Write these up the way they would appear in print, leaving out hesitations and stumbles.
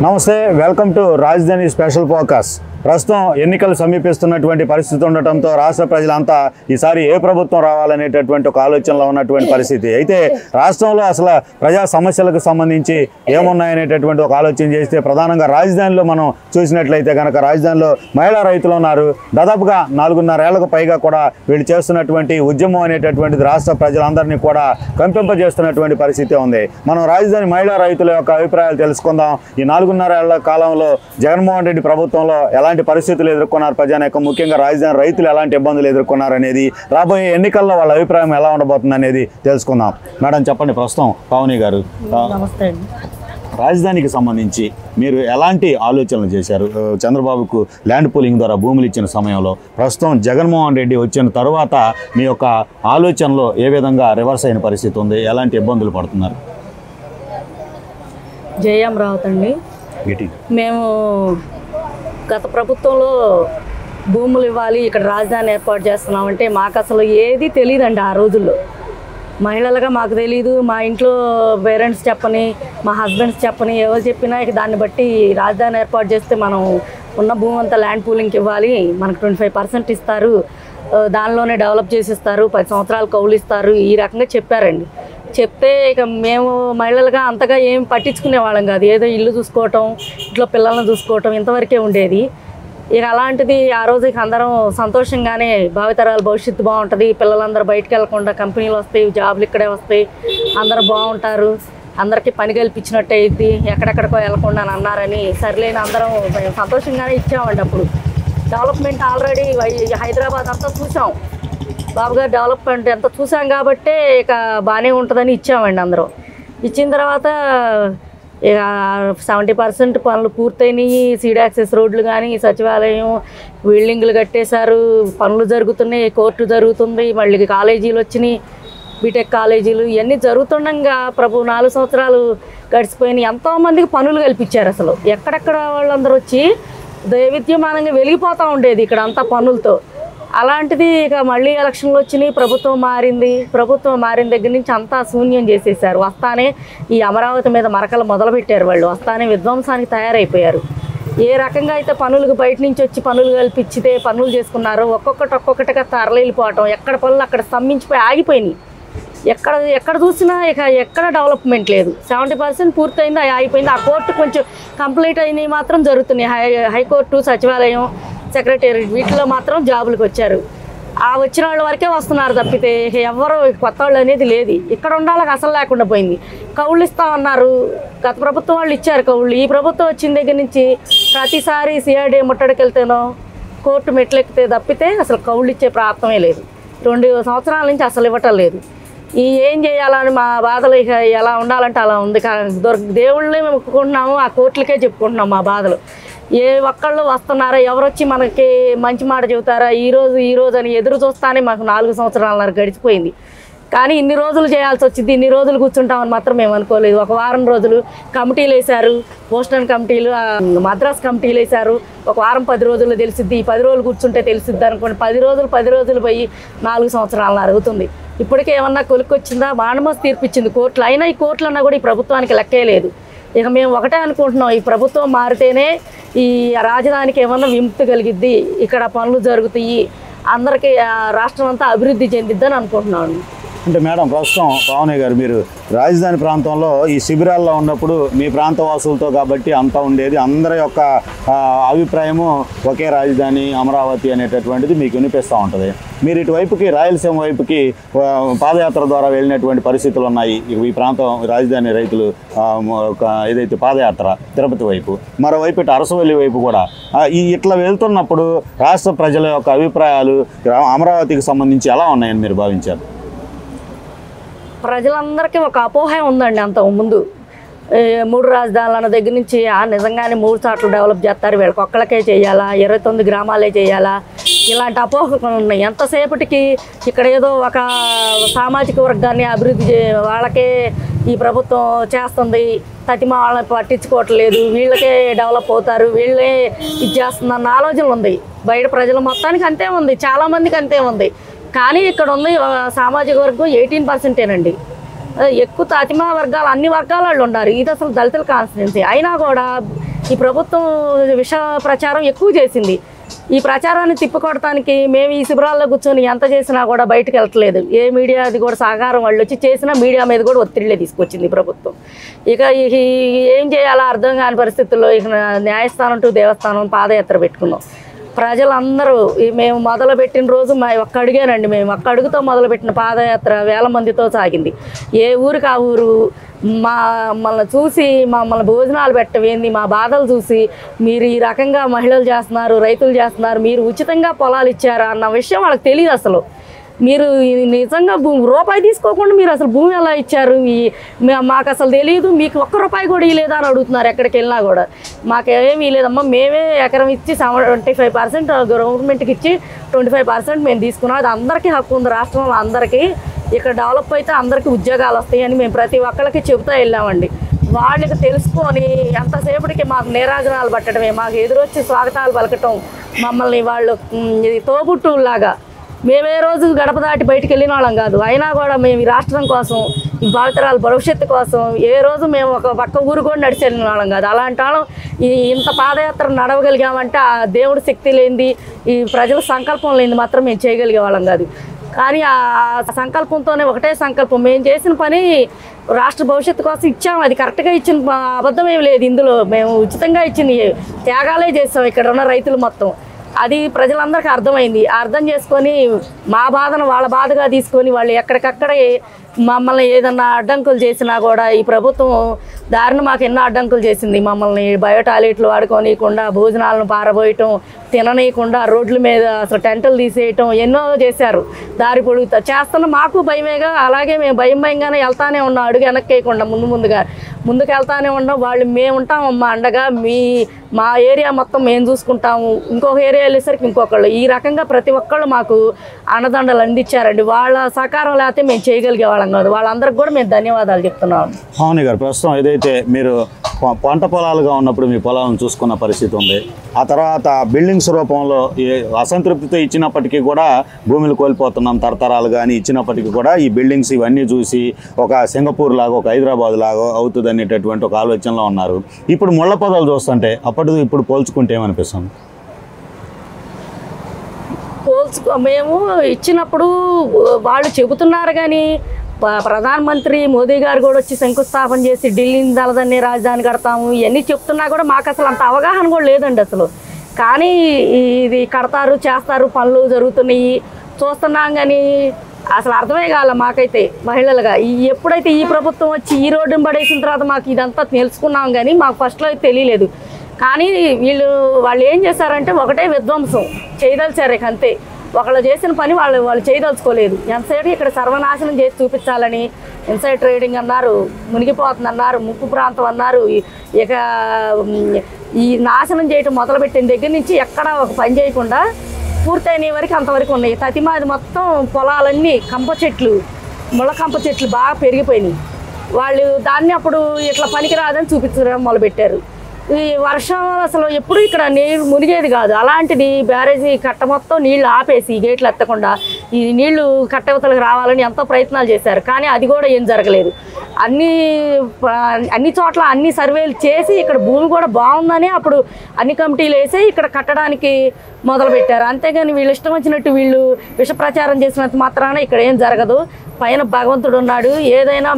నమస్తే, welcome to రాజధాని special focus. ప్రస్తుతం ఎన్నికలు సమీపిస్తున్నటువంటి పరిస్థితి ఉండటంతో రాష్ట్ర ప్రజలంతా ఈసారి ఏ ప్రభుత్వం రావాలనేటటువంటి ఒక ఆలోచనలో ఉన్నటువంటి పరిస్థితి. అయితే రాష్ట్రంలో అసలు ప్రజా సమస్యలకు సంబంధించి ఏమున్నాయనేటటువంటి ఒక ఆలోచన చేస్తే ప్రధానంగా రాజధానిలో మనం చూసినట్లయితే కనుక రాజధానిలో మహిళా రైతులు ఉన్నారు. దాదాపుగా 4.5 ఏళ్లకు పైగా కూడా వీళ్ళు చేస్తున్నటువంటి ఉద్యమం అనేటటువంటిది రాష్ట్ర ప్రజలందరినీ కూడా కంపింపజేస్తున్నటువంటి పరిస్థితి ఉంది. మనం రాజధాని మహిళా రైతుల యొక్క అభిప్రాయాలు తెలుసుకుందాం. ఈ 4.5 ఏళ్ల కాలంలో జగన్మోహన్ రెడ్డి ప్రభుత్వంలో ఎలాంటి పరిస్థితులు ఎదుర్కొన్నారు ప్రజానీకం, ముఖ్యంగా రాజధాని రైతులు ఎలాంటి ఇబ్బందులు ఎదుర్కొన్నారు అనేది, రాబోయే ఎన్నికల్లో వాళ్ళ అభిప్రాయం ఎలా ఉండబోతుంది అనేది తెలుసుకుందాం. మేడం చెప్పండి, ప్రస్తుతం పావని గారు రాజధానికి సంబంధించి మీరు ఎలాంటి ఆలోచనలు చేశారు? చంద్రబాబుకు ల్యాండ్ పూలింగ్ ద్వారా భూములు ఇచ్చిన సమయంలో, ప్రస్తుతం జగన్మోహన్ రెడ్డి వచ్చిన తర్వాత మీ యొక్క ఆలోచనలో ఏ విధంగా రివర్స్ అయిన పరిస్థితి ఉంది? ఎలాంటి ఇబ్బందులు పడుతున్నారు? జయం రావుతండి. మేము గత ప్రభుత్వంలో భూములు ఇవ్వాలి, ఇక్కడ రాజధాని ఏర్పాటు చేస్తున్నామంటే మాకు అసలు ఏది తెలియదండి. ఆ రోజుల్లో మహిళలుగా మాకు తెలీదు. మా ఇంట్లో పేరెంట్స్ చెప్పని, మా హస్బెండ్స్ చెప్పని, ఎవరు చెప్పినా ఇక దాన్ని బట్టి రాజధాని ఏర్పాటు చేస్తే మనం ఉన్న భూమి అంతా ల్యాండ్ పూలింగ్కి ఇవ్వాలి, మనకు 25% ఇస్తారు, దానిలోనే డెవలప్ చేసిస్తారు, 10 సంవత్సరాలు కౌలు ఇస్తారు, ఈ రకంగా చెప్పారండి. చెప్తే ఇక మేము మహిళలుగా అంతగా ఏం పట్టించుకునే వాళ్ళం కాదు. ఏదో ఇల్లు చూసుకోవటం, ఇంట్లో పిల్లల్ని చూసుకోవటం ఇంతవరకే ఉండేది. ఇక అలాంటిది ఆ రోజు ఇక అందరం సంతోషంగానే భావితరాల భవిష్యత్తు బాగుంటుంది, పిల్లలందరూ బయటకు వెళ్లకుండా కంపెనీలు వస్తాయి, జాబులు ఇక్కడే వస్తాయి, అందరూ బాగుంటారు, అందరికీ పని కల్పించినట్టు అయింది, ఎక్కడెక్కడికో వెళ్లకుండా అని అన్నారని సరిలేని అందరం సంతోషంగానే ఇచ్చామండి. అప్పుడు డెవలప్మెంట్ ఆల్రెడీ హైదరాబాద్ అంతా చూసాం, బాబు గారు డెవలప్మెంట్ ఎంత చూసాం కాబట్టే ఇక బాగానే ఉంటుందని ఇచ్చామండి. అందరం ఇచ్చిన తర్వాత ఇక 70% పనులు పూర్తయినాయి. సీడ్ యాక్సెస్ రోడ్లు కానీ, సచివాలయం, బిల్డింగ్లు కట్టేశారు, పనులు జరుగుతున్నాయి, కోర్టు జరుగుతుంది, మళ్ళీ కాలేజీలు వచ్చినాయి, బీటెక్ కాలేజీలు, ఇవన్నీ జరుగుతుండగా 4 సంవత్సరాలు గడిచిపోయినాయి. ఎంతోమందికి పనులు కల్పించారు. అసలు ఎక్కడెక్కడ వాళ్ళందరూ వచ్చి దైవిద్యమానంగా వెలిగిపోతూ ఉండేది ఇక్కడ అంతా పనులతో. అలాంటిది ఇక మళ్ళీ ఎలక్షన్లు వచ్చినాయి, ప్రభుత్వం మారింది. ప్రభుత్వం మారిన దగ్గర నుంచి అంతా శూన్యం చేసేసారు. వస్తానే ఈ అమరావతి మీద మరకలు మొదలుపెట్టారు వాళ్ళు. వస్తానే విధ్వంసానికి తయారైపోయారు. ఏ రకంగా అయితే పనులకు బయట నుంచి వచ్చి పనులు కల్పించితే పనులు చేసుకున్నారో ఒక్కొక్కటిగా తరలిపోవటం, ఎక్కడ పనులు అక్కడ స్తంభించిపోయి ఆగిపోయినాయి. ఎక్కడ చూసినా ఇక ఎక్కడ డెవలప్మెంట్ లేదు. 70% పూర్తయింది, ఆగిపోయింది. ఆ కోర్టు కొంచెం కంప్లీట్ అయినవి మాత్రం జరుగుతున్నాయి. హైకోర్టు, సచివాలయం, సెక్రటేరియట్, వీటిలో మాత్రం జాబులకు వచ్చారు. ఆ వచ్చిన వాళ్ళ వరకే వస్తున్నారు తప్పితే ఎవరు కొత్త వాళ్ళు అనేది లేదు. ఇక్కడ ఉండాలకు అసలు లేకుండా పోయింది. కౌళ్ళు ఇస్తామన్నారు, గత ప్రభుత్వం వాళ్ళు ఇచ్చారు కౌళ్ళు. ఈ ప్రభుత్వం వచ్చిన దగ్గర నుంచి ప్రతిసారి సిఐడి ముట్టడికి వెళ్తేనో కోర్టు మెట్లెక్కితే తప్పితే అసలు కౌళ్ళు ఇచ్చే ప్రాప్తమే లేదు. 2 సంవత్సరాల నుంచి అసలు ఇవ్వటం లేదు. ఏం చేయాలని మా బాధలు ఇక ఎలా ఉండాలంటే అలా ఉంది. దేవుళ్ళని మొక్కుకుంటున్నాము, ఆ కోర్టులకే చెప్పుకుంటున్నాము మా బాధలు. ఏ ఒక్కళ్ళు వస్తున్నారా, ఎవరొచ్చి మనకి మంచి మాట చెబుతారా, ఈరోజు అని ఎదురు చూస్తానే మాకు 4 సంవత్సరాలన్నర గడిచిపోయింది. కానీ ఇన్ని రోజులు చేయాల్సి వచ్చింది, ఇన్ని రోజులు కూర్చుంటామని మాత్రం మేము అనుకోలేదు. ఒక వారం రోజులు కమిటీలు వేశారు, బోస్టన్ కమిటీలు, మద్రాస్ కమిటీలు వేశారు. ఒక వారం 10 రోజుల్లో తెలిసిద్ది, 10 రోజులు కూర్చుంటే తెలిసిద్ది అనుకోండి. 10 రోజులు పోయి 4 సంవత్సరాలన్నర అవుతుంది. ఇప్పటికే ఏమన్నా కొలుక్కొచ్చిందా? మానమోస్ తీర్పిచ్చింది కోర్టులు. అయినా ఈ కోర్టులన్నా కూడా ఈ ప్రభుత్వానికి లెక్కే లేదు. ఇక మేము ఒకటే అనుకుంటున్నాం, ఈ ప్రభుత్వం మారితేనే ఈ రాజధానికి ఏమన్నా విముక్తి కలిగిద్ది, ఇక్కడ పనులు జరుగుతాయి, అందరికీ రాష్ట్రం అంతా అభివృద్ధి చెందిద్దని అనుకుంటున్నాను. అంటే మేడం, ప్రస్తుతం పావని గారు మీరు రాజధాని ప్రాంతంలో ఈ శిబిరాల్లో ఉన్నప్పుడు మీ ప్రాంత వాసులతో కాబట్టి అంతా ఉండేది, అందరి యొక్క అభిప్రాయము ఒకే రాజధాని అమరావతి అనేటటువంటిది మీకు వినిపిస్తూ ఉంటుంది. మీరు ఇటువైపుకి రాయలసీమ వైపుకి పాదయాత్ర ద్వారా వెళ్ళినటువంటి పరిస్థితులు ఉన్నాయి. ఈ ప్రాంతం రాజధాని రైతులు ఏదైతే పాదయాత్ర తిరుపతి వైపు, మరోవైపు ఇటు అరసవల్లి వైపు కూడా ఇట్లా వెళ్తున్నప్పుడు రాష్ట్ర ప్రజల యొక్క అభిప్రాయాలు అమరావతికి సంబంధించి ఎలా ఉన్నాయని మీరు భావించారు? ప్రజలందరికీ ఒక అపోహ ఉందండి. అంత ముందు 3 రాజధానులు అన్న దగ్గర నుంచి నిజంగానే 3 చోట్ల డెవలప్ చేస్తారు, వీళ్ళకి ఒక్కళ్ళకే చేయాలా, 29 గ్రామాలే చేయాలా, ఇలాంటి అపోహలు ఉన్నాయి. ఎంతసేపటికి ఇక్కడ ఏదో ఒక సామాజిక వర్గాన్ని అభివృద్ధి వాళ్ళకే ఈ ప్రభుత్వం చేస్తుంది, తతిమ వాళ్ళని పట్టించుకోవట్లేదు, వీళ్ళకే డెవలప్ అవుతారు, వీళ్ళే ఇది చేస్తుందన్న ఆలోచనలు ఉంది. బయట ప్రజల మొత్తానికి అంతే ఉంది, చాలామందికి అంతే ఉంది. కానీ ఇక్కడ ఉంది సామాజిక వర్గం 18%. ఎక్కువ అతిమా వర్గాలు అన్ని వర్గాల వాళ్ళు ఉన్నారు. ఇది అసలు దళితుల కాన్స్టిట్యున్సీ అయినా కూడా ఈ ప్రభుత్వం విష ప్రచారం ఎక్కువ చేసింది. ఈ ప్రచారాన్ని తిప్పికొడటానికి మేము ఈ శిబిరాల్లో కూర్చొని ఎంత చేసినా కూడా బయటకు వెళ్ళట్లేదు. ఏ మీడియా అది కూడా సహకారం వాళ్ళు వచ్చి చేసినా మీడియా మీద కూడా ఒత్తిడిలే తీసుకొచ్చింది ప్రభుత్వం. ఇక ఏం చేయాలో అర్థం కాని పరిస్థితుల్లో ఇక న్యాయస్థానం టు దేవస్థానం పాదయాత్ర పెట్టుకున్నాం. ప్రజలందరూ మేము మొదలుపెట్టిన రోజు ఒక్క అడుగేనండి, మేము ఒక్క అడుగుతో మొదలుపెట్టిన పాదయాత్ర వేల మందితో సాగింది. ఏ ఊరికి ఆ ఊరు మమ్మల్ని చూసి మమ్మల్ని భోజనాలు పెట్టవేంది, మా బాధలు చూసి మీరు ఈ రకంగా మహిళలు చేస్తున్నారు, రైతులు చేస్తున్నారు, మీరు ఉచితంగా పొలాలు ఇచ్చారా అన్న విషయం వాళ్ళకి తెలియదు. అసలు మీరు నిజంగా రూపాయి తీసుకోకుండా మీరు అసలు భూమి ఎలా ఇచ్చారు మాకు అసలు తెలియదు, మీకు ఒక్క రూపాయి కూడా ఇవ్వలేదా అని అడుగుతున్నారు. ఎక్కడికి వెళ్ళినా కూడా మాకేమీ ఇవ్వలేదమ్మా, మేమే ఎకరం ఇచ్చి 25% గవర్నమెంట్కి ఇచ్చి 25% మేము తీసుకున్నాం. అది అందరికీ హక్కు ఉంది, రాష్ట్రంలో అందరికీ. ఇక్కడ డెవలప్ అయితే అందరికీ ఉద్యోగాలు వస్తాయని మేము ప్రతి ఒక్కరికి చెబుతూ వెళ్ళామండి. వాళ్ళకి తెలుసుకొని ఎంతసేపటికి మాకు నీరాజనాలు పట్టడమే, మాకు ఎదురొచ్చి స్వాగతాలు పలకటం, మమ్మల్ని వాళ్ళు తోబుట్టులాగా. మేమే రోజు గడప దాటి బయటికి వెళ్ళిన వాళ్ళం కాదు. అయినా కూడా మేము ఈ రాష్ట్రం కోసం, ఈ భావితరాల భవిష్యత్తు కోసం ఏ రోజు మేము ఒక పక్క ఊరు కూడా నడిచి వెళ్ళిన వాళ్ళం కాదు. అలాంటి వాళ్ళం ఇంత పాదయాత్ర నడవగలిగామంటే ఆ దేవుడి శక్తి లేనిది, ఈ ప్రజల సంకల్పం లేనిది మాత్రం మేము చేయగలిగే వాళ్ళం కాదు. కానీ ఆ సంకల్పంతోనే ఒకటే సంకల్పం, మేము చేసిన పని రాష్ట్ర భవిష్యత్తు కోసం ఇచ్చాము. అది కరెక్ట్గా ఇచ్చిన అబద్ధం ఏమి లేదు ఇందులో. మేము ఉచితంగా ఇచ్చింది త్యాగాలే చేసాం ఇక్కడ ఉన్న రైతులు మొత్తం. అది ప్రజలందరికీ అర్థమైంది. అర్థం చేసుకొని మా బాధను వాళ్ళ బాధగా తీసుకొని వాళ్ళు ఎక్కడికక్కడే మమ్మల్ని ఏదన్నా అడ్డంకులు చేసినా కూడా ఈ ప్రభుత్వం దారిని మాకు ఎన్నో అడ్డంకులు చేసింది. మమ్మల్ని బయో టాయిలెట్లు వాడుకోనీయకుండా, భోజనాలను పారబోయటం, తిననీయకుండా, రోడ్ల మీద అసలు టెంటలు తీసేయటం ఎన్నో చేశారు. దారి పొడుగుతా చేస్తున్న మాకు భయమేగా. అలాగే మేము భయంగానే వెళ్తానే ఉన్నాం, అడుగు వెనక్కేయకుండా ముందుకు వెళ్తానే ఉన్నాం. వాళ్ళు మేము ఉంటామమ్మా అండగా, మా ఏరియా మొత్తం మేము చూసుకుంటాము, ఇంకొక ఏరియా వెళ్ళేసరికి ఇంకొకళ్ళు, ఈ రకంగా ప్రతి ఒక్కళ్ళు మాకు అండదండలు అందించారండి. వాళ్ళ సహకారం లేకపోతే మేము చేయగలిగేవాళ్ళం కాదు. వాళ్ళందరికీ కూడా మేము ధన్యవాదాలు చెప్తున్నాం. భావని గారు, ప్రస్తుతం ఏదైతే మీరు పంట పొలాలుగా ఉన్నప్పుడు మీ పొలాలను చూసుకున్న పరిస్థితి ఉంది, ఆ తర్వాత బిల్డింగ్స్ రూపంలో అసంతృప్తితో ఇచ్చినప్పటికీ కూడా భూములు కోల్పోతున్నాం తరతరాలు కానీ ఇచ్చినప్పటికీ కూడా ఈ బిల్డింగ్స్ ఇవన్నీ చూసి ఒక సింగపూర్ లాగా, ఒక హైదరాబాద్ లాగా అవుతుంది అనేటటువంటి ఒక ఆలోచనలో ఉన్నారు. ఇప్పుడు ముళ్ళ పొదలు చూస్తుంటే అప్పటికి ఇప్పుడు పోల్చుకుంటే ఏమనిపిస్తుంది? మేము ఇచ్చినప్పుడు వాళ్ళు చెబుతున్నారు కానీ ప్రధానమంత్రి మోదీ గారు కూడా వచ్చి శంకుస్థాపన చేసి ఢిల్లీని తలదన్నే రాజధాని కడతాము ఇవన్నీ చెప్తున్నా కూడా మాకు అసలు అంత అవగాహన కూడా లేదండి అసలు. కానీ ఇది కడతారు, చేస్తారు, పనులు జరుగుతున్నాయి చూస్తున్నాం కానీ అసలు అర్థమే కాలే మాకైతే మహిళలుగా. ఎప్పుడైతే ఈ ప్రభుత్వం వచ్చి ఈ రోడ్డుని పడేసిన తర్వాత మాకు ఇదంతా తెలుసుకున్నాం కానీ మాకు ఫస్ట్లో అయితే తెలియలేదు. కానీ వాళ్ళు ఏం చేశారంటే ఒకటే విధ్వంసం చేయదలిచారు. ఇక అంతే, ఒకళ్ళు చేసిన పని వాళ్ళు చేయదలుచుకోలేదు. ఎంతసేపు ఇక్కడ సర్వనాశనం చేసి చూపించాలని ఇన్సైడ్ ట్రేడింగ్ అన్నారు, మునిగిపోతుంది అన్నారు, ముప్పు ప్రాంతం అన్నారు. ఇక ఈ నాశనం చేయటం మొదలుపెట్టిన దగ్గర నుంచి ఎక్కడా ఒక పని చేయకుండా పూర్తయిన వరకు అంతవరకు ఉన్నాయి. తతిమాది మొత్తం పొలాలన్నీ కంప చెట్లు, ముళ్ళ కంప చెట్లు బాగా పెరిగిపోయినాయి. వాళ్ళు దాన్ని అప్పుడు ఇట్లా పనికిరాదని చూపించడం మొదలుపెట్టారు. ఈ వర్షం అసలు ఎప్పుడు ఇక్కడ నీరు మునిగేది కాదు. అలాంటిది బ్యారేజీ కట్ట మొత్తం నీళ్లు ఆపేసి గేట్లు ఎత్తకుండా ఈ నీళ్లు కట్టవతలకు రావాలని ఎంతో ప్రయత్నాలు చేశారు. కానీ అది కూడా ఏం జరగలేదు. అన్ని చోట్ల అన్ని సర్వేలు చేసి ఇక్కడ భూమి కూడా బాగుందని అప్పుడు అన్ని కమిటీలు వేసి ఇక్కడ కట్టడానికి మొదలుపెట్టారు. అంతేగాని వీళ్ళు ఇష్టం వచ్చినట్టు వీళ్ళు విష ప్రచారం చేసినంత మాత్రాన ఇక్కడ ఏం జరగదు. పైన భగవంతుడు ఉన్నాడు, ఏదైనా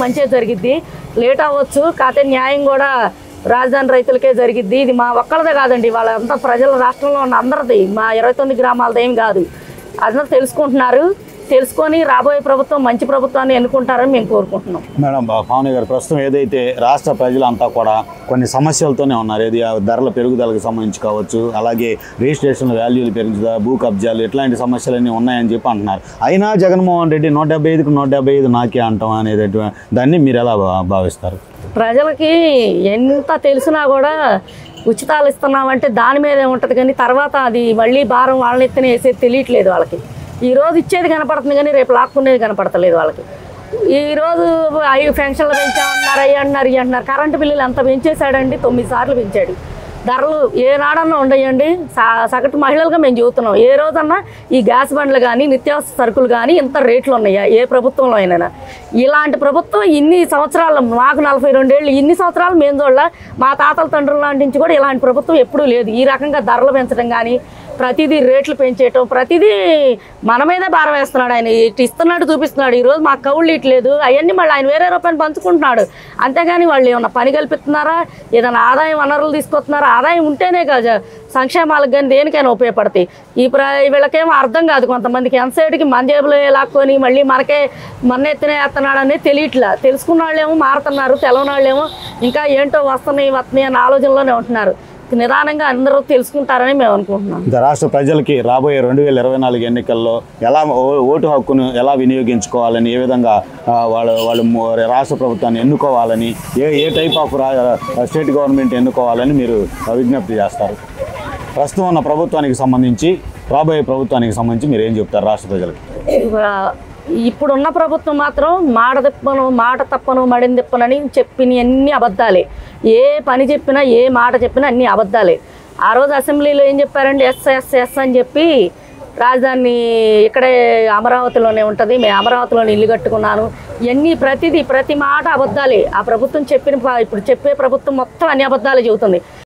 మంచే జరిగిద్ది. లేట్ అవ్వచ్చు, కాకపోతే న్యాయం కూడా రాజధాని రైతులకే జరిగిద్ది. ఇది మా ఒక్కళ్ళదే కాదండి, వాళ్ళంతా ప్రజల రాష్ట్రంలో ఉన్న అందరిది, మా 29 గ్రామాలది ఏం కాదు. అందరూ తెలుసుకుంటున్నారు. తెలుసుకొని రాబోయే ప్రభుత్వం మంచి ప్రభుత్వాన్ని ఎన్నుకుంటారని మేము కోరుకుంటున్నాం. మేడం, భావని గారు, ప్రస్తుతం ఏదైతే రాష్ట్ర ప్రజలంతా కూడా కొన్ని సమస్యలతోనే ఉన్నారు. ఏది ధరల పెరుగుదలకు సంబంధించి కావచ్చు, అలాగే రిజిస్ట్రేషన్ వాల్యూలు పెరుగుదా, భూ కబ్జాలు, ఇట్లాంటి సమస్యలన్నీ ఉన్నాయని చెప్పి అంటున్నారు. అయినా జగన్మోహన్ రెడ్డి 175కి 175 నాకే అంటాం అనేది దాన్ని మీరు ఎలా భావిస్తారు? ప్రజలకి ఎంత తెలిసినా కూడా ఉచితాలు ఇస్తున్నామంటే దాని మీదే ఉంటుంది కానీ తర్వాత అది మళ్ళీ భారం వాళ్ళని ఎత్తున వేసేది తెలియట్లేదు వాళ్ళకి. ఈరోజు ఇచ్చేది కనపడుతుంది కానీ రేపు లాక్కునేది కనపడతలేదు వాళ్ళకి. ఈరోజు అవి పెన్షన్లు పెంచామన్నారు, అవి అంటున్నారు. కరెంటు బిల్లులు ఎంత పెంచేశాడండి, 9 సార్లు పెంచాడు. ధరలు ఏనాడన్నా ఉండయండి. సగటు మహిళలుగా మేము చూస్తున్నాం. ఏ రోజన్నా ఈ గ్యాస్ బండ్లు కానీ నిత్యావసర సరుకులు కానీ ఇంత రేట్లు ఉన్నాయా ఏ ప్రభుత్వంలో అయినా? ఇలాంటి ప్రభుత్వం ఇన్ని సంవత్సరాలు, మాకు 42 ఏళ్ళు, ఇన్ని సంవత్సరాలు మేము చూడాల, మా తాతల తండ్రుల లాంటి నుంచి కూడా ఇలాంటి ప్రభుత్వం ఎప్పుడూ లేదు. ఈ రకంగా ధరలు పెంచడం కానీ, ప్రతిదీ రేట్లు పెంచేయటం, ప్రతిదీ మన మీదే భారం వేస్తున్నాడు. ఆయన ఇటు ఇస్తున్నాడు, చూపిస్తున్నాడు. ఈరోజు మాకు కౌళ్ళు ఇట్లేదు, అవన్నీ మళ్ళీ ఆయన వేరే రూపాయలు పంచుకుంటున్నాడు. అంతేగాని వాళ్ళు ఏమన్నా పని కల్పిస్తున్నారా, ఏదైనా ఆదాయం వనరులు తీసుకొస్తున్నారా? ఆదాయం ఉంటేనే కదా సంక్షేమాలకు కానీ దేనికైనా ఉపయోగపడతాయి. వీళ్ళకేమో అర్థం కాదు. కొంతమందికి ఎంతసేటికి మన జేబులో లాక్కొని మళ్ళీ మన ఎత్తునే వేస్తున్నాడు అనేది తెలియట్లా. తెలుసుకున్న వాళ్ళేమో మారుతున్నారు, తెలవని వాళ్ళేమో ఇంకా ఏంటో వస్తున్నాయి అన్న ఆలోచనలోనే ఉంటున్నారు. నిదానంగా అందరూ తెలుసుకుంటారని మేము అనుకుంటున్నాం. రాష్ట్ర ప్రజలకి రాబోయే 2024 ఎన్నికల్లో ఎలా ఓటు హక్కును ఎలా వినియోగించుకోవాలని, ఏ విధంగా వాళ్ళు రాష్ట్ర ప్రభుత్వాన్ని ఎన్నుకోవాలని, ఏ టైప్ ఆఫ్ స్టేట్ గవర్నమెంట్ ఎన్నుకోవాలని మీరు విజ్ఞప్తి చేస్తారు? ప్రస్తుతం ఉన్న ప్రభుత్వానికి సంబంధించి, రాబోయే ప్రభుత్వానికి సంబంధించి మీరు ఏం చెప్తారు రాష్ట్ర ప్రజలకు? ఇప్పుడున్న ప్రభుత్వం మాత్రం మాట తప్పను మడిని తిప్పనని చెప్పిన అన్ని అబద్ధాలే. ఏ పని చెప్పినా, ఏ మాట చెప్పినా అన్ని అబద్ధాలే. ఆ రోజు అసెంబ్లీలో ఏం చెప్పారండి? ఎస్ అని చెప్పి రాజధాని ఇక్కడే అమరావతిలోనే ఉంటుంది, మేము అమరావతిలోనే ఇల్లు కట్టుకున్నాను, ఇవన్నీ ప్రతి మాట అబద్ధాలే. ఆ ప్రభుత్వం ఇప్పుడు చెప్పే ప్రభుత్వం మొత్తం అన్ని అబద్ధాలే చెబుతుంది.